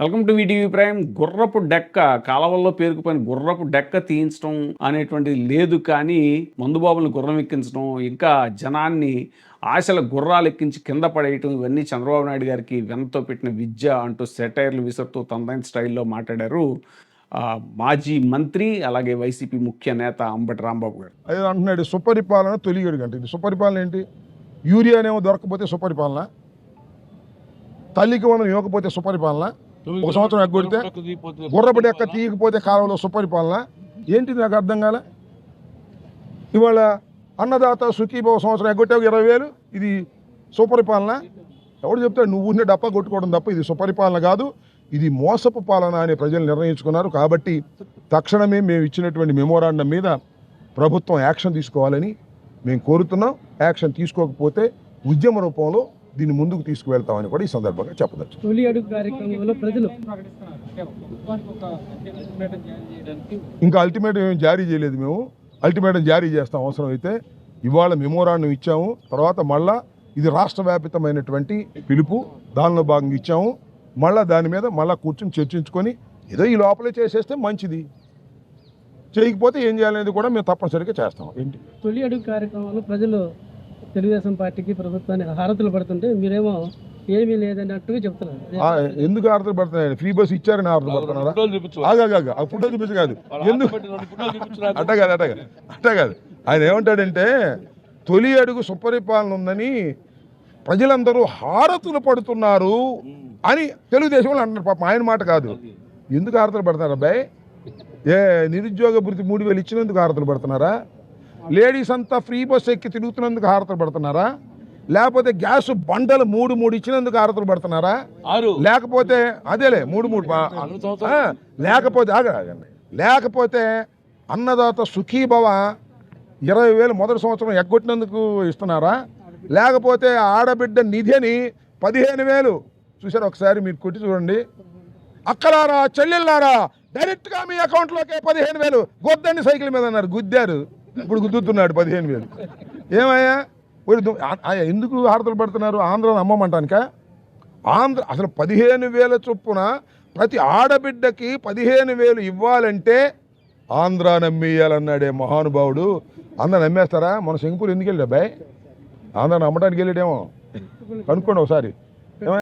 Welcome to VTV prime. గుర్రపు డెక్క కాలవల్లో పేరుకుపోయిన గుర్రపు డెక్క తీయించడం అనేటువంటిది లేదు, కానీ మందుబాబులను గుర్రం ఎక్కించడం, ఇంకా జనాన్ని ఆశల గుర్రాలు ఎక్కించి కింద పడేయటం, ఇవన్నీ చంద్రబాబు నాయుడు గారికి వెనతో పెట్టిన విద్య అంటూ సెటైర్లు విసురుతూ తనదైన స్టైల్లో మాట్లాడారు మాజీ మంత్రి, అలాగే వైసీపీ ముఖ్య నేత అంబటి రాంబాబు గారు. అదే అంటున్నాడు సుపరిపాలన తొలిగడు అంటే. ఇది సుపరిపాలన ఏంటి? యూరియానేమో దొరకకపోతే సుపరిపాలన, తల్లికి మనం ఇవ్వకపోతే సుపరిపాలన, ఒక సంవత్సరం ఎగ్గొడితే గుర్రపు డెక్క తీయకపోతే కాలంలో సుపరిపాలన ఏంటి? నాకు అర్థం కాలే. ఇవాళ అన్నదాత సుఖీభావ సంవత్సరం ఎగ్గొట్టావు 20,000, ఇది సుపరిపాలన? ఎవడు చెప్తాడు? నువ్వు ఉన్న డప్ప కొట్టుకోవడం తప్ప ఇది సుపరిపాలన కాదు, ఇది మోసపు పాలన అని ప్రజలు నిర్ణయించుకున్నారు. కాబట్టి తక్షణమే మేము ఇచ్చినటువంటి మెమోరాండం మీద ప్రభుత్వం యాక్షన్ తీసుకోవాలని మేము కోరుతున్నాం. యాక్షన్ తీసుకోకపోతే ఉద్యమ రూపంలో దీన్ని ముందుకు తీసుకువెళ్తామని కూడా ఈ సందర్భంగా చెప్పదచ్చు. తొలి అడుగు కార్యక్రమంలో ప్రజలు ఇంకా అల్టిమేటం ఏం జారీ చేయలేదు. మేము అల్టిమేటం జారీ చేస్తాం అవసరం అయితే. ఇవాళ మెమోరాండం ఇచ్చాము, తర్వాత మళ్ళా ఇది రాష్ట్ర వ్యాపితమైనటువంటి పిలుపు, దానిలో భాగంగా ఇచ్చాము. మళ్ళీ దాని మీద మళ్ళీ కూర్చొని చర్చించుకొని ఏదో ఈ లోపలే చేసేస్తే మంచిది, చేయకపోతే ఏం చేయాలనేది కూడా మేము తప్పనిసరిగా చేస్తాం. ఏంటి తొలి అడుగు కార్యక్రమంలో ప్రజలు తెలుగుదేశం పార్టీకి ప్రభుత్వాన్ని హారతులు పడుతుంటే మీరేమో ఏమీ లేదన్నట్టుగా చెప్తున్నారు. ఎందుకు హారతులు పడుతున్నాయి? ఫ్రీ బస్ ఇచ్చారని హారతులు పడుతున్నారా? ఆ ఫోటో చూపించు కాదు, ఎందుకు అట్టా కాదు. ఆయన ఏమంటాడంటే తొలి అడుగు సుపరిపాలన ఉందని ప్రజలందరూ హారతులు పడుతున్నారు అని తెలుగుదేశంలో అంటున్నారు. పాపం ఆయన మాట కాదు. ఎందుకు హారతులు పడుతున్నారు అబ్బాయి? నిరుద్యోగ భృతి 3,000 ఇచ్చినందుకు హారతులు పడుతున్నారా? లేడీస్ అంతా ఫ్రీ బస్ ఎక్కి తిరుగుతున్నందుకు హారతులు పడుతున్నారా? లేకపోతే గ్యాస్ బండలు 3 ఇచ్చినందుకు హారతులు పడుతున్నారా? లేకపోతే అదేలే 3 లేకపోతే అన్నదాత సుఖీభవ 20,000 మొదటి సంవత్సరం ఎగ్గొట్టినందుకు ఇస్తున్నారా? లేకపోతే ఆడబిడ్డ నిధిని 15,000 చూసారు? ఒకసారి మీరు కొట్టి చూడండి. అక్కలారా చెల్లెళ్ళారా డైరెక్ట్గా మీ అకౌంట్లోకే 15,000 గొద్దండి సైకిల్ మీద అన్నారు, గుద్దారు. ఇప్పుడు గుద్దుతున్నాడు 15,000. ఏమయ్యా ఎందుకు హారతలు పడుతున్నారు? ఆంధ్రాను అమ్మమంటానిక? అసలు 15,000 చొప్పున ప్రతి ఆడబిడ్డకి 15,000 ఇవ్వాలంటే ఆంధ్ర నమ్మేయాలన్నాడే మహానుభావుడు. ఆంధ్ర నమ్మేస్తారా? మన సింగపూర్ ఎందుకు వెళ్ళాడు అబ్బాయి? ఆంధ్రాను అమ్మడానికి వెళ్ళాడేమో, కనుక్కోండి ఒకసారి.